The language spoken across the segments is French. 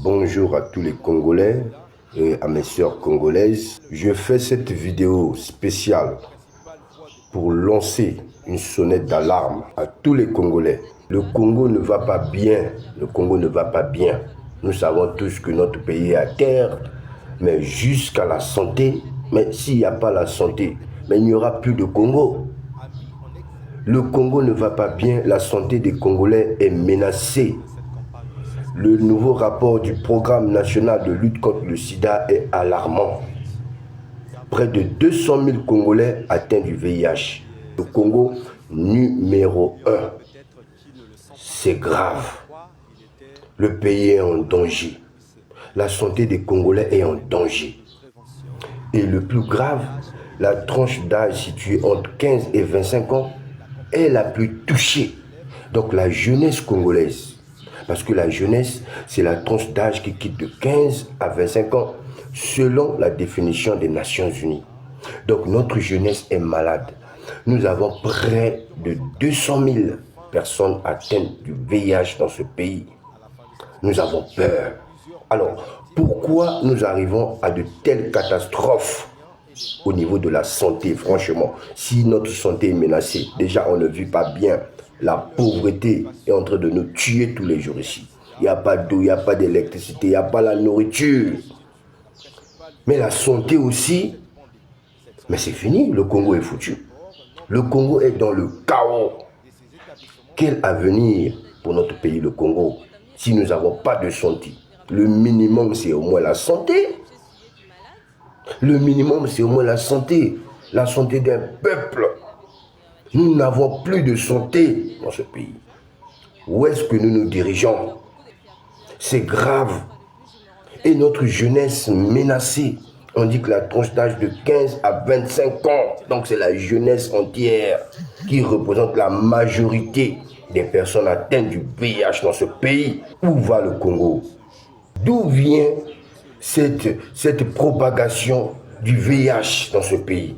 Bonjour à tous les Congolais et à mes sœurs congolaises. Je fais cette vidéo spéciale pour lancer une sonnette d'alarme à tous les Congolais. Le Congo ne va pas bien. Le Congo ne va pas bien. Nous savons tous que notre pays est à terre, mais jusqu'à la santé. Mais s'il n'y a pas la santé, mais il n'y aura plus de Congo. Le Congo ne va pas bien. La santé des Congolais est menacée. Le nouveau rapport du programme national de lutte contre le sida est alarmant. Près de 200 000 Congolais atteints du VIH. Le Congo numéro 1. C'est grave. Le pays est en danger. La santé des Congolais est en danger. Et le plus grave, la tranche d'âge située entre 15 et 25 ans est la plus touchée. Donc la jeunesse congolaise. Parce que la jeunesse, c'est la tranche d'âge qui quitte de 15 à 25 ans, selon la définition des Nations Unies. Donc notre jeunesse est malade. Nous avons près de 200 000 personnes atteintes du VIH dans ce pays. Nous avons peur. Alors, pourquoi nous arrivons à de telles catastrophes au niveau de la santé, franchement? Si notre santé est menacée, déjà on ne vit pas bien. La pauvreté est en train de nous tuer tous les jours ici. Il n'y a pas d'eau, il n'y a pas d'électricité, il n'y a pas la nourriture. Mais la santé aussi, mais c'est fini, le Congo est foutu. Le Congo est dans le chaos. Quel avenir pour notre pays, le Congo, si nous n'avons pas de santé? Le minimum, c'est au moins la santé. Le minimum, c'est au moins la santé d'un peuple. Nous n'avons plus de santé dans ce pays. Où est-ce que nous nous dirigeons? C'est grave. Et notre jeunesse menacée. On dit que la tranche d'âge de 15 à 25 ans, donc c'est la jeunesse entière qui représente la majorité des personnes atteintes du VIH dans ce pays. Où va le Congo? D'où vient cette propagation du VIH dans ce pays?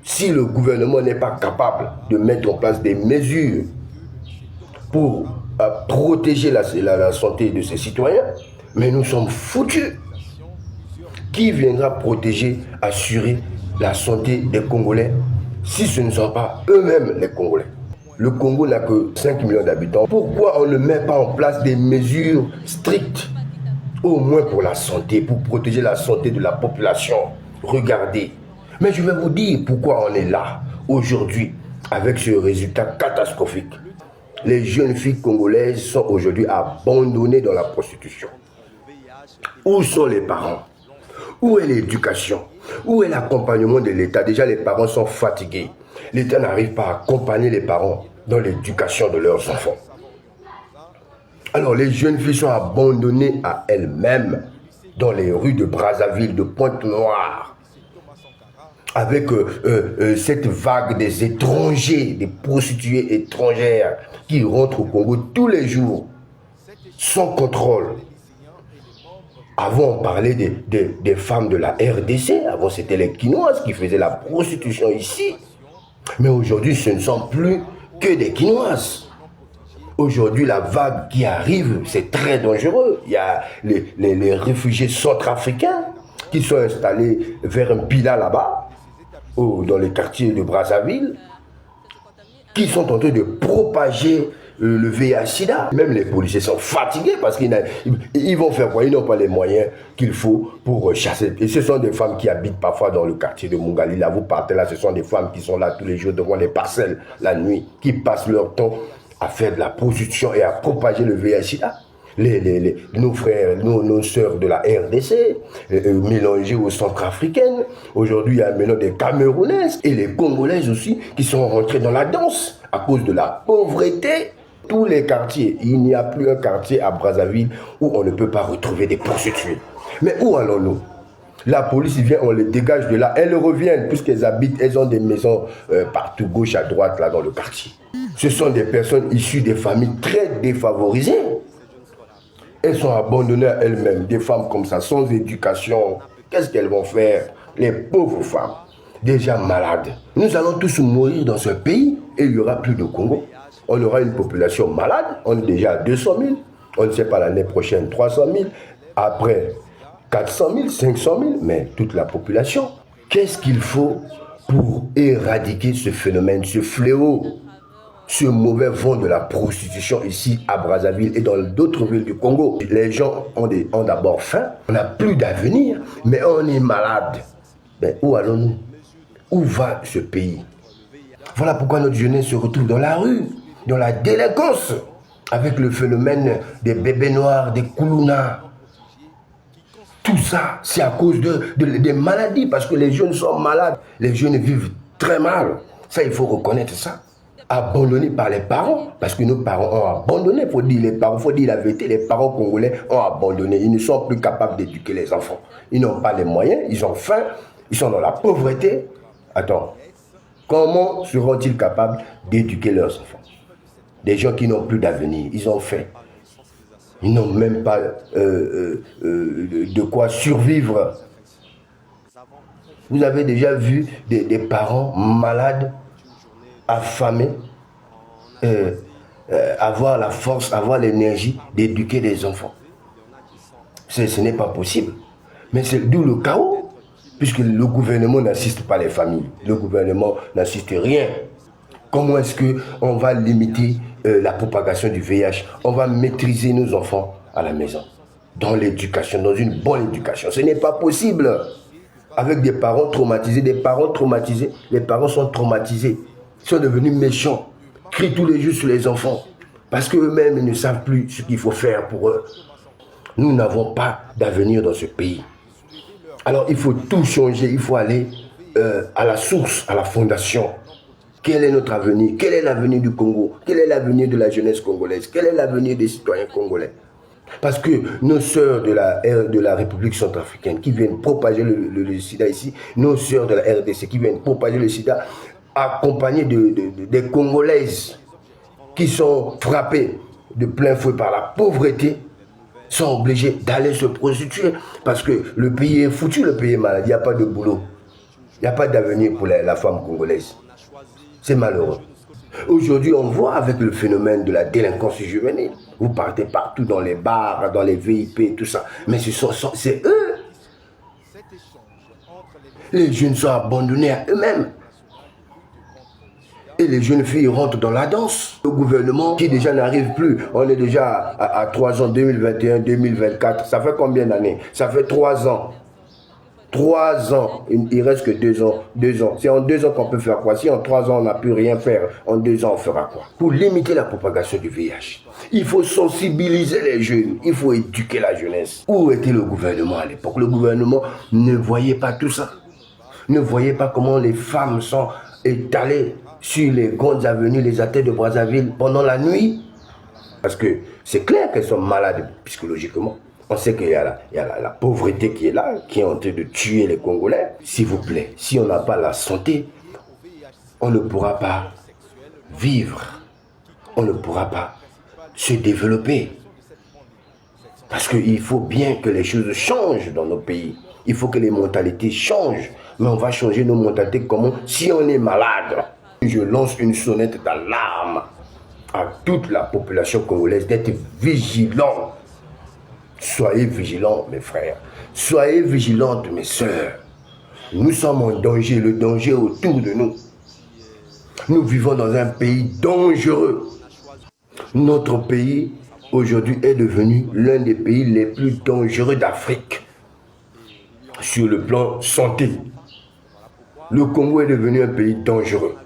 Si le gouvernement n'est pas capable de mettre en place des mesures pour protéger la santé de ses citoyens, mais nous sommes foutus. Qui viendra protéger, assurer la santé des Congolais si ce ne sont pas eux-mêmes les Congolais? Le Congo n'a que 5 millions d'habitants. Pourquoi on ne met pas en place des mesures strictes, au moins pour la santé, pour protéger la santé de la population? Regardez. Mais je vais vous dire pourquoi on est là aujourd'hui avec ce résultat catastrophique. Les jeunes filles congolaises sont aujourd'hui abandonnées dans la prostitution. Où sont les parents? Où est l'éducation? Où est l'accompagnement de l'État? Déjà, les parents sont fatigués. L'État n'arrive pas à accompagner les parents dans l'éducation de leurs enfants. Alors, les jeunes filles sont abandonnées à elles-mêmes dans les rues de Brazzaville, de Pointe-Noire, avec cette vague des étrangers, des prostituées étrangères qui rentrent au Congo tous les jours, sans contrôle. Avant, on parlait des femmes de la RDC. Avant, c'était les Quinoises qui faisaient la prostitution ici. Mais aujourd'hui, ce ne sont plus que des Quinoises. Aujourd'hui, la vague qui arrive, c'est très dangereux. Il y a les réfugiés centrafricains qui sont installés vers un pila là-bas, dans les quartiers de Brazzaville, qui sont en train de propager le VIH-Sida. Même les policiers sont fatigués parce qu'ils vont faire quoi? Ils n'ont pas les moyens qu'il faut pour chasser. Et ce sont des femmes qui habitent parfois dans le quartier de Mungali. Là, vous partez là, ce sont des femmes qui sont là tous les jours devant les parcelles la nuit, qui passent leur temps à faire de la prostitution et à propager le VIH-Sida. Nos frères, nos sœurs de la RDC, mélangés aux centrafricaines. Aujourd'hui, il y a maintenant des Camerounaises et les Congolaises aussi qui sont rentrées dans la danse à cause de la pauvreté. Tous les quartiers, il n'y a plus un quartier à Brazzaville où on ne peut pas retrouver des prostituées. Mais où allons-nous? La police vient, on les dégage de là. Elles reviennent puisqu'elles habitent, elles ont des maisons partout, gauche à droite, là dans le quartier. Ce sont des personnes issues des familles très défavorisées. Elles sont abandonnées à elles-mêmes, des femmes comme ça, sans éducation. Qu'est-ce qu'elles vont faire? Les pauvres femmes, déjà malades. Nous allons tous mourir dans ce pays et il n'y aura plus de Congo. On aura une population malade, on est déjà à 200 000. On ne sait pas l'année prochaine, 300 000. Après 400 000, 500 000, mais toute la population. Qu'est-ce qu'il faut pour éradiquer ce phénomène, ce fléau, ce mauvais vent de la prostitution ici à Brazzaville et dans d'autres villes du Congo? Les gens ont d'abord faim, on n'a plus d'avenir, mais on est malade. Mais où allons-nous? Où va ce pays? Voilà pourquoi notre jeunesse se retrouve dans la rue, dans la délinquance, avec le phénomène des bébés noirs, des koulounas. Tout ça, c'est à cause des maladies, parce que les jeunes sont malades. Les jeunes vivent très mal. Ça, il faut reconnaître ça. Abandonnés par les parents, parce que nos parents ont abandonné, il faut dire la vérité, les parents congolais ont abandonné. Ils ne sont plus capables d'éduquer les enfants. Ils n'ont pas les moyens, ils ont faim, ils sont dans la pauvreté. Attends, comment seront-ils capables d'éduquer leurs enfants? Des gens qui n'ont plus d'avenir, ils ont faim. Ils n'ont même pas de quoi survivre. Vous avez déjà vu des parents malades, affamés, avoir la force, avoir l'énergie d'éduquer des enfants. Ce n'est pas possible. Mais c'est d'où le chaos, puisque le gouvernement n'assiste pas les familles. Le gouvernement n'assiste rien. Comment est-ce qu'on va limiter la propagation du VIH? On va maîtriser nos enfants à la maison, dans l'éducation, dans une bonne éducation. Ce n'est pas possible. Avec des parents traumatisés, les parents sont traumatisés, ils sont devenus méchants, crient tous les jours sur les enfants, parce qu'eux-mêmes ils ne savent plus ce qu'il faut faire pour eux. Nous n'avons pas d'avenir dans ce pays. Alors il faut tout changer, il faut aller à la source, à la fondation. Quel est notre avenir? Quel est l'avenir du Congo? Quel est l'avenir de la jeunesse congolaise? Quel est l'avenir des citoyens congolais? Parce que nos sœurs de la République centrafricaine qui viennent propager le sida ici, nos sœurs de la RDC qui viennent propager le sida, accompagnées des Congolaises qui sont frappées de plein fouet par la pauvreté, sont obligées d'aller se prostituer parce que le pays est foutu, le pays est malade, il n'y a pas de boulot, il n'y a pas d'avenir pour la femme congolaise. C'est malheureux. Aujourd'hui, on voit avec le phénomène de la délinquance juvénile. Vous partez partout dans les bars, dans les VIP, tout ça. Mais c'est eux. Les jeunes sont abandonnés à eux-mêmes. Et les jeunes filles rentrent dans la danse. Le gouvernement qui déjà n'arrive plus. On est déjà à 3 ans, 2021, 2024. Ça fait combien d'années? Ça fait 3 ans. 3 ans, il reste que 2 ans. 2 ans. C'est en 2 ans qu'on peut faire quoi? Si en 3 ans on n'a pu rien faire, en 2 ans on fera quoi? Pour limiter la propagation du VIH, il faut sensibiliser les jeunes, il faut éduquer la jeunesse. Où était le gouvernement à l'époque? Le gouvernement ne voyait pas tout ça. Ne voyait pas comment les femmes sont étalées sur les grandes avenues, les artères de Brazzaville pendant la nuit. Parce que c'est clair qu'elles sont malades psychologiquement. On sait qu'il y a la pauvreté qui est là, qui est en train de tuer les Congolais. S'il vous plaît, si on n'a pas la santé, on ne pourra pas vivre. On ne pourra pas se développer. Parce qu'il faut bien que les choses changent dans nos pays. Il faut que les mentalités changent. Mais on va changer nos mentalités comment? Si on est malade. Je lance une sonnette d'alarme à toute la population congolaise d'être vigilant. Soyez vigilants, mes frères. Soyez vigilantes, mes sœurs. Nous sommes en danger, le danger est autour de nous. Nous vivons dans un pays dangereux. Notre pays, aujourd'hui, est devenu l'un des pays les plus dangereux d'Afrique. Sur le plan santé. Le Congo est devenu un pays dangereux.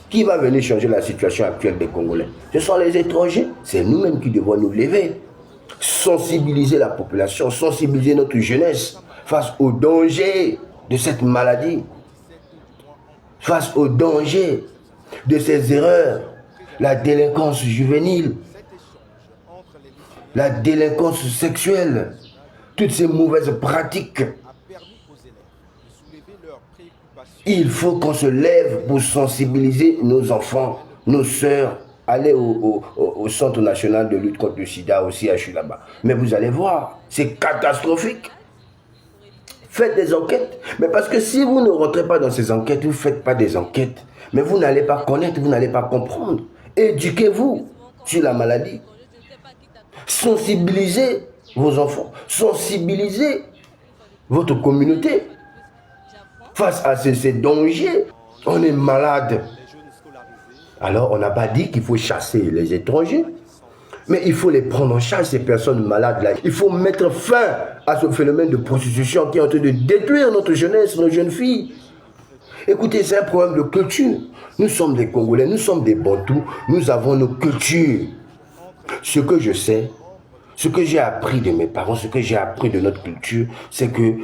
Qui va venir changer la situation actuelle des Congolais? Ce sont les étrangers. C'est nous-mêmes qui devons nous lever. Sensibiliser la population, sensibiliser notre jeunesse face au danger de cette maladie, face au danger de ces erreurs, la délinquance juvénile, la délinquance sexuelle, toutes ces mauvaises pratiques. Il faut qu'on se lève pour sensibiliser nos enfants, nos sœurs. Allez au Centre national de lutte contre le sida, au CHU là-bas. Mais vous allez voir, c'est catastrophique. Faites des enquêtes. Mais parce que si vous ne rentrez pas dans ces enquêtes, vous ne faites pas des enquêtes, mais vous n'allez pas connaître, vous n'allez pas comprendre. Éduquez-vous sur la maladie. Sensibilisez vos enfants, sensibilisez votre communauté face à ces dangers. On est malade. Alors, on n'a pas dit qu'il faut chasser les étrangers, mais il faut les prendre en charge, ces personnes malades-là. Il faut mettre fin à ce phénomène de prostitution qui est en train de détruire notre jeunesse, nos jeunes filles. Écoutez, c'est un problème de culture. Nous sommes des Congolais, nous sommes des Bantous, nous avons nos cultures. Ce que je sais, ce que j'ai appris de mes parents, ce que j'ai appris de notre culture, c'est que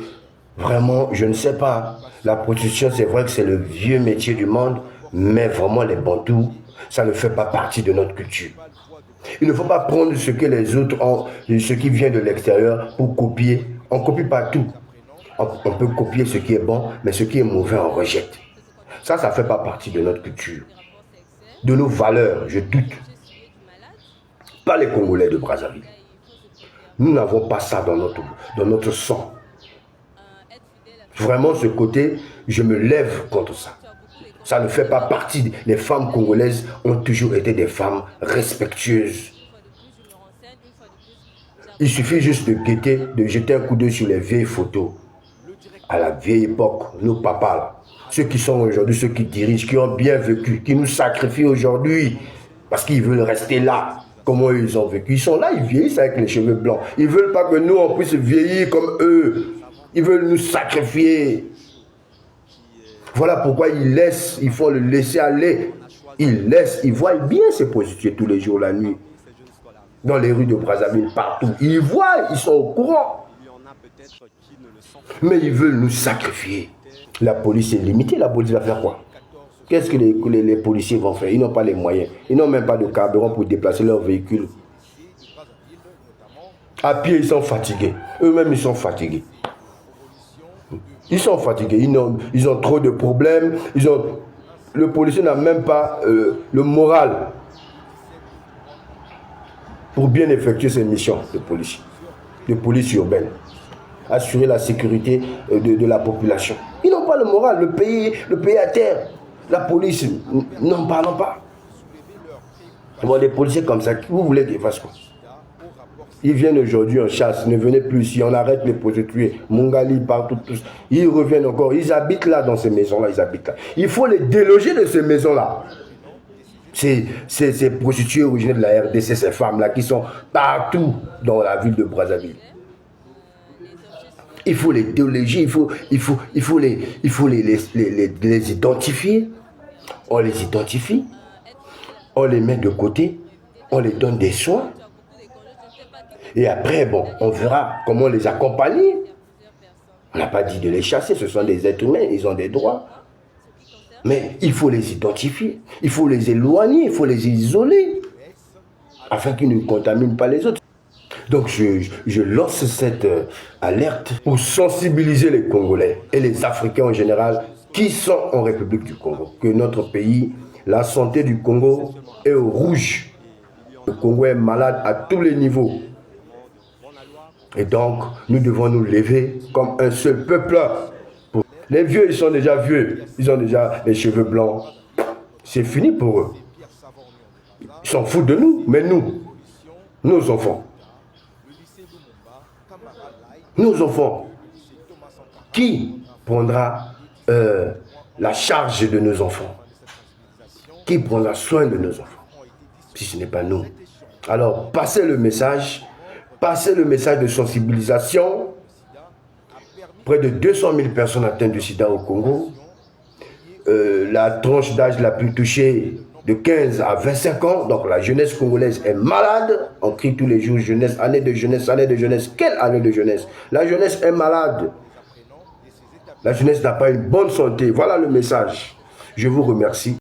vraiment, je ne sais pas, la prostitution, c'est vrai que c'est le vieux métier du monde, mais vraiment les Bantous, ça ne fait pas partie de notre culture. Il ne faut pas prendre ce que les autres ont, ce qui vient de l'extérieur pour copier. On ne copie pas tout. On peut copier ce qui est bon, mais ce qui est mauvais, on rejette. Ça ne fait pas partie de notre culture. De nos valeurs, je doute. Pas les Congolais de Brazzaville. Nous n'avons pas ça dans notre sang. Vraiment, ce côté, je me lève contre ça. Ça ne fait pas partie. Les femmes congolaises ont toujours été des femmes respectueuses. Il suffit juste de guetter, de jeter un coup d'œil sur les vieilles photos. À la vieille époque, nos papas, là, ceux qui sont aujourd'hui, ceux qui dirigent, qui ont bien vécu, qui nous sacrifient aujourd'hui, parce qu'ils veulent rester là. Comment ils ont vécu? Ils sont là, ils vieillissent avec les cheveux blancs. Ils ne veulent pas que nous, on puisse vieillir comme eux. Ils veulent nous sacrifier. Voilà pourquoi il faut le laisser aller. Ils voient bien se prostituer tous les jours, la nuit. Dans les rues de Brazzaville, partout. Ils voient, ils sont au courant. Mais ils veulent nous sacrifier. La police est limitée, la police va faire quoi? Qu'est-ce que les policiers vont faire? Ils n'ont pas les moyens. Ils n'ont même pas de carburant pour déplacer leur véhicule. À pied, ils sont fatigués. Eux-mêmes, ils sont fatigués. Ils sont fatigués. Ils ont trop de problèmes. Le policier n'a même pas le moral pour bien effectuer ses missions de police urbaine. Assurer la sécurité de la population. Ils n'ont pas le moral. Le pays à terre. La police, n'en parlons pas. Bon, des policiers comme ça, vous voulez qu'ils fassent quoi? Ils viennent aujourd'hui en chasse, ne venez plus ici, on arrête les prostituées, Mungali, partout, tous. Ils reviennent encore, ils habitent là, dans ces maisons-là, ils habitent là. Il faut les déloger de ces maisons-là. Ces prostituées originaires de la RDC, ces femmes-là qui sont partout dans la ville de Brazzaville. Il faut les déloger, il faut les identifier. On les identifie, on les met de côté, on les donne des soins. Et après, bon, on verra comment les accompagner. On n'a pas dit de les chasser, ce sont des êtres humains, ils ont des droits. Mais il faut les identifier, il faut les éloigner, il faut les isoler, afin qu'ils ne contaminent pas les autres. Donc je lance cette alerte pour sensibiliser les Congolais et les Africains en général qui sont en République du Congo. Que notre pays, la santé du Congo est au rouge. Le Congo est malade à tous les niveaux. Et donc, nous devons nous lever comme un seul peuple. Les vieux, ils sont déjà vieux. Ils ont déjà les cheveux blancs. C'est fini pour eux. Ils s'en foutent de nous. Mais nous, nos enfants, qui prendra la charge de nos enfants? Qui prendra soin de nos enfants? Si ce n'est pas nous. Alors, passez le message de sensibilisation. Près de 200 000 personnes atteintes du sida au Congo. La tranche d'âge la plus touchée de 15 à 25 ans. Donc la jeunesse congolaise est malade. On crie tous les jours jeunesse, année de jeunesse, année de jeunesse. Quelle année de jeunesse? La jeunesse est malade. La jeunesse n'a pas une bonne santé. Voilà le message. Je vous remercie.